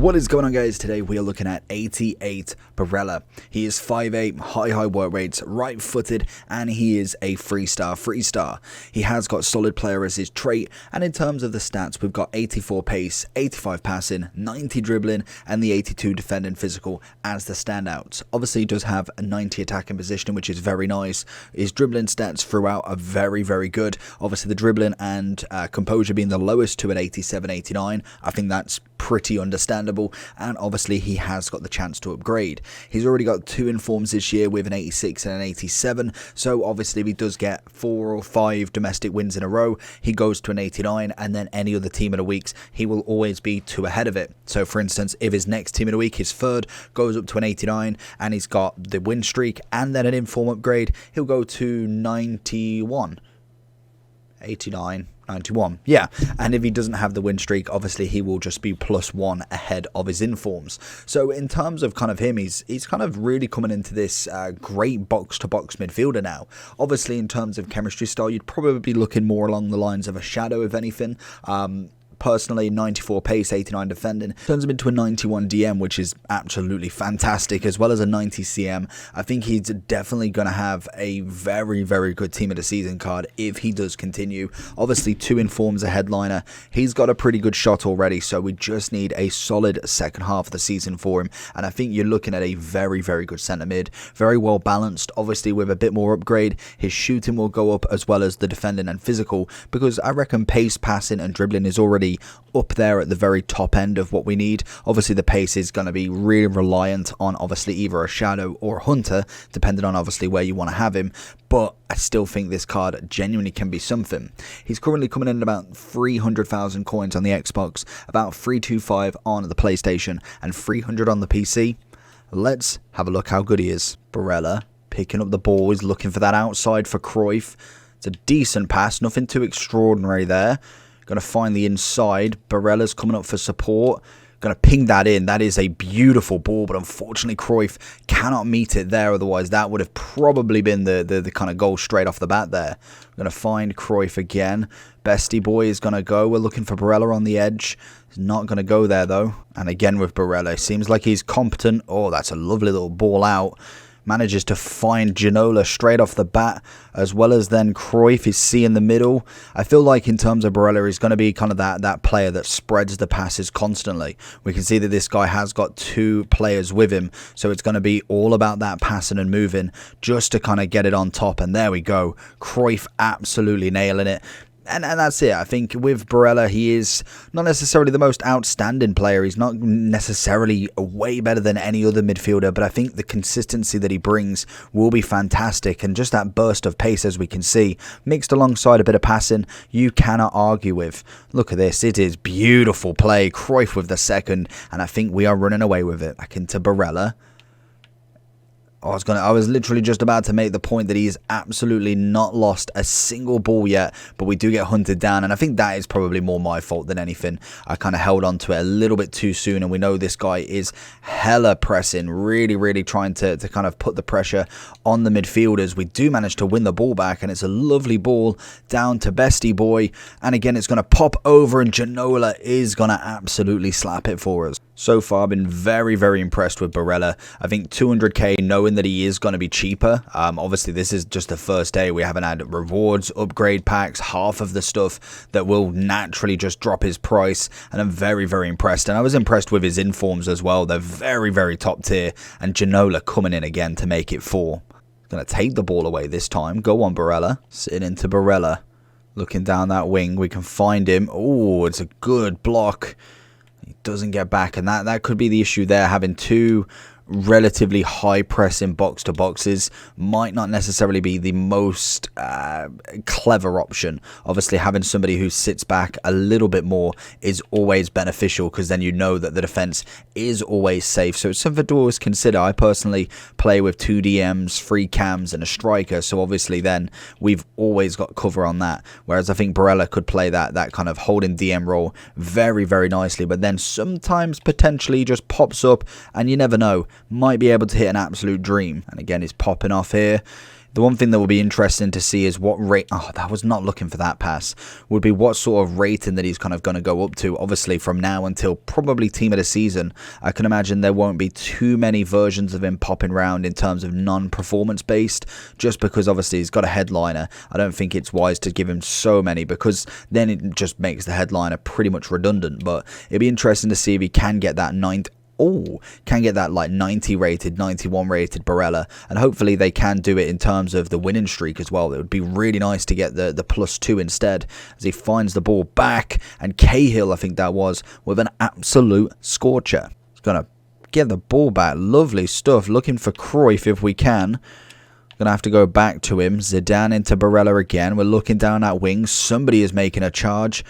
What is going on, guys? Today we are looking at 88 Barella. He is 5'8", high work rates, right-footed, and he is a freestar. He has got solid player as his trait, and in terms of the stats, we've got 84 pace, 85 passing, 90 dribbling, and the 82 defending physical as the standouts. Obviously, he does have a 90 attacking position, which is very nice. His dribbling stats throughout are very good. Obviously, the dribbling and composure being the lowest to an 87, 89. I think that's pretty understandable, and obviously he has got the chance to upgrade. He's already got 2 informs this year with an 86 and an 87, so obviously if he does get 4 or 5 domestic wins in a row, he goes to an 89, and then any other team of the weeks, he will always be 2 ahead of it. So for instance, if his next team of the week, his third, goes up to an 89, and he's got the win streak and then an inform upgrade, he'll go to 91. 89, 91, yeah, and if he doesn't have the win streak, obviously he will just be +1 ahead of his informs. So in terms of kind of him, he's kind of really coming into this great box-to-box midfielder now. Obviously in terms of chemistry style, you'd probably be looking more along the lines of a Shadow, if anything. Personally, 94 pace, 89 defending, turns him into a 91 DM, which is absolutely fantastic, as well as a 90 CM. I think he's definitely going to have a very good team of the season card if he does continue. Obviously, 2 informs a headliner. He's got a pretty good shot already, so we just need a solid second half of the season for him, and I think you're looking at a very good centre mid, very well balanced. Obviously, with a bit more upgrade, his shooting will go up as well as the defending and physical, because I reckon pace, passing and dribbling is already up there at the very top end of what we need. Obviously the pace is going to be really reliant on obviously either a Shadow or a Hunter, depending on obviously where you want to have him, but I still think this card genuinely can be something. He's currently coming in at about 300,000 coins on the Xbox, about 325 on the PlayStation, and 300 on the PC. Let's have a look how good he is. Barella picking up the ball, he's looking for that outside for Cruyff. It's a decent pass, nothing too extraordinary there. Going to find the inside. Barella's coming up for support. Going to ping that in. That is a beautiful ball, but unfortunately Cruyff cannot meet it there. Otherwise, that would have probably been the kind of goal straight off the bat there. Going to find Cruyff again. Bestie boy is going to go. We're looking for Barella on the edge. He's not going to go there, though. And again with Barella, seems like he's competent. Oh, that's a lovely little ball out. Manages to find Ginola straight off the bat, as well as then Cruyff is C in the middle. I feel like in terms of Barella, he's going to be kind of that player that spreads the passes constantly. We can see that this guy has got 2 players with him, so it's going to be all about that passing and moving just to kind of get it on top. And there we go. Cruyff absolutely nailing it. And that's it. I think with Barella, he is not necessarily the most outstanding player. He's not necessarily way better than any other midfielder, but I think the consistency that he brings will be fantastic. And just that burst of pace, as we can see, mixed alongside a bit of passing, you cannot argue with. Look at this. It is beautiful play. Cruyff with the second, and I think we are running away with it. Back into Barella. I was literally just about to make the point that he's absolutely not lost a single ball yet, but we do get hunted down, and I think that is probably more my fault than anything. I kind of held on to it a little bit too soon, and we know this guy is hella pressing, really trying to kind of put the pressure on the midfielders. We do manage to win the ball back, and it's a lovely ball down to Bestie boy, and again it's going to pop over, and Ginola is going to absolutely slap it for us. So far, I've been very impressed with Barella. I think 200k, knowing that he is going to be cheaper. Obviously, this is just the first day. We haven't had rewards, upgrade packs, half of the stuff that will naturally just drop his price. And I'm very impressed. And I was impressed with his informs as well. They're very top tier. And Ginola coming in again to make it 4. Going to take the ball away this time. Go on, Barella. Sitting into Barella. Looking down that wing. We can find him. Oh, it's a good block. He doesn't get back, and that could be the issue there. Having 2 relatively high pressing box to boxes might not necessarily be the most clever option. Obviously, having somebody who sits back a little bit more is always beneficial, because then you know that the defense is always safe. So it's something to always consider. I personally play with 2 DMs, 3 cams and a striker, so obviously then we've always got cover on that, whereas I think Barella could play that kind of holding DM role very nicely, but then sometimes potentially just pops up and you never know, might be able to hit an absolute dream. And again, he's popping off here. The one thing that will be interesting to see is what rate, oh, that was not looking for that pass, would be what sort of rating that he's kind of going to go up to. Obviously, from now until probably team of the season, I can imagine there won't be too many versions of him popping around in terms of non-performance based, just because obviously he's got a headliner. I don't think it's wise to give him so many, because then it just makes the headliner pretty much redundant. But it'd be interesting to see if he can get that 90. Oh, can get that like 90 rated, 91 rated Barella, and hopefully they can do it in terms of the winning streak as well. It would be really nice to get the +2 instead, as he finds the ball back, and Cahill, I think that was, with an absolute scorcher. He's gonna get the ball back. Lovely stuff. Looking for Cruyff if we can. Gonna have to go back to him. Zidane into Barella again. We're looking down that wing. Somebody is making a charge.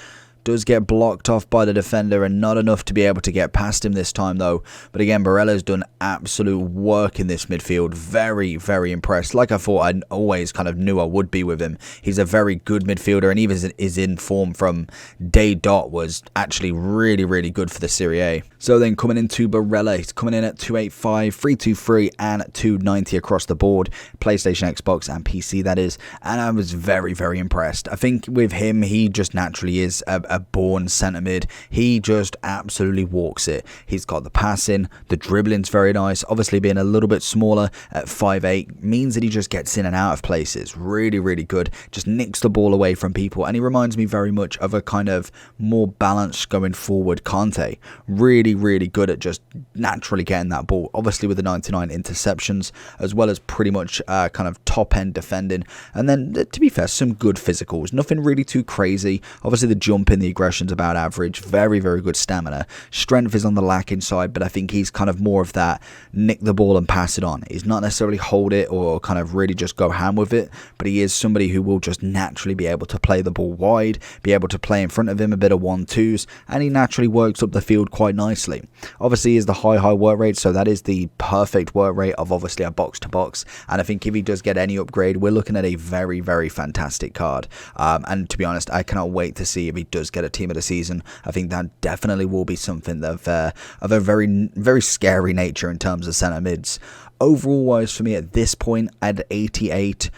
Does get blocked off by the defender, and not enough to be able to get past him this time though. But again, Barella's done absolute work in this midfield. Very, very impressed. Like I thought, I always kind of knew I would be with him. He's a very good midfielder, and even is in form from day dot was actually really, really good for the Serie A. So then coming into Barella, he's coming in at 285, 323 and 290 across the board. PlayStation, Xbox and PC that is. And I was very, very impressed. I think with him, he just naturally is a born centre mid. He just absolutely walks it. He's got the passing, the dribbling's very nice. Obviously being a little bit smaller at 5'8" means that he just gets in and out of places. Really, really good. Just nicks the ball away from people, and he reminds me very much of a kind of more balanced going forward Conte. Really, really good at just naturally getting that ball. Obviously with the 99 interceptions, as well as pretty much kind of top end defending, and then to be fair, some good physicals. Nothing really too crazy. Obviously the jump in the aggression's about average. Very, very good stamina. Strength is on the lacking side, but I think he's kind of more of that nick the ball and pass it on. He's not necessarily hold it or kind of really just go ham with it, but he is somebody who will just naturally be able to play the ball wide, be able to play in front of him a bit of 1-2s, and he naturally works up the field quite nicely. Obviously, he is the high work rate, so that is the perfect work rate of obviously a box-to-box, and I think if he does get any upgrade, we're looking at a very, very fantastic card. And to be honest, I cannot wait to see if he does get a team of the season. I think that definitely will be something of a very, very scary nature in terms of centre mids. Overall wise for me at this point, at 88,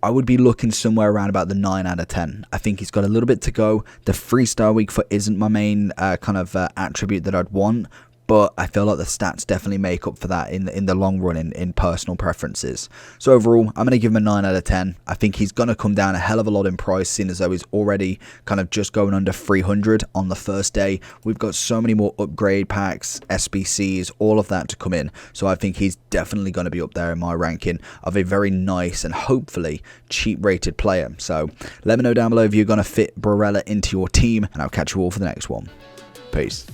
I would be looking somewhere around about the 9 out of 10. I think he's got a little bit to go. The 3-star weak foot isn't my main kind of attribute that I'd want, but I feel like the stats definitely make up for that in the long run in personal preferences. So overall, I'm going to give him a 9 out of 10. I think he's going to come down a hell of a lot in price, seeing as though he's already kind of just going under 300 on the first day. We've got so many more upgrade packs, SBCs, all of that to come in. So I think he's definitely going to be up there in my ranking of a very nice and hopefully cheap rated player. So let me know down below if you're going to fit Barella into your team, and I'll catch you all for the next one. Peace.